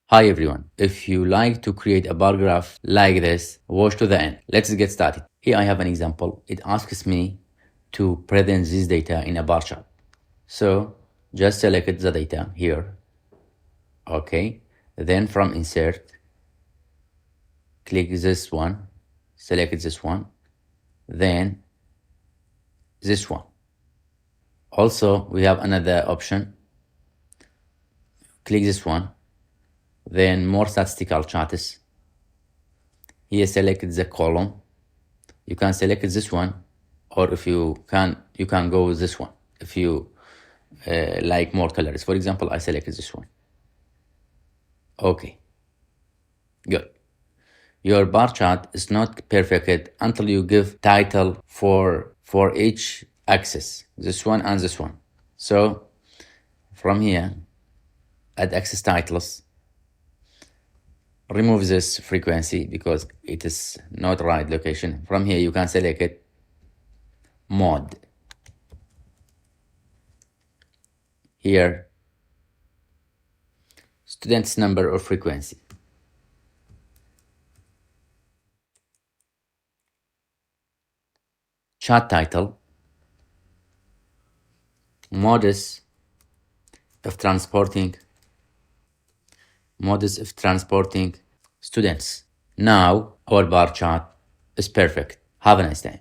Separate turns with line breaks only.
Hi everyone, if you like to create a bar graph like this, watch to the end. Let's get started. Here I have an example. It asks me to present this data in a bar chart. So just select the data here. Okay. Then from insert, click this one, select this one, then this one. Also, we have another option. Click this one, then more statistical charts. Here select the column. You can select this one, or if you can go with this one if you like more colors. For example, I selected this one. Okay, good. Your bar chart is not perfect until you give title for each axis, this one and this one. So from here, add axis titles. Remove this frequency because it is not right location. From here, you can select it, mode. Here, students number or frequency. Chart title, modus of transporting students. Now our bar chart is perfect. Have a nice day.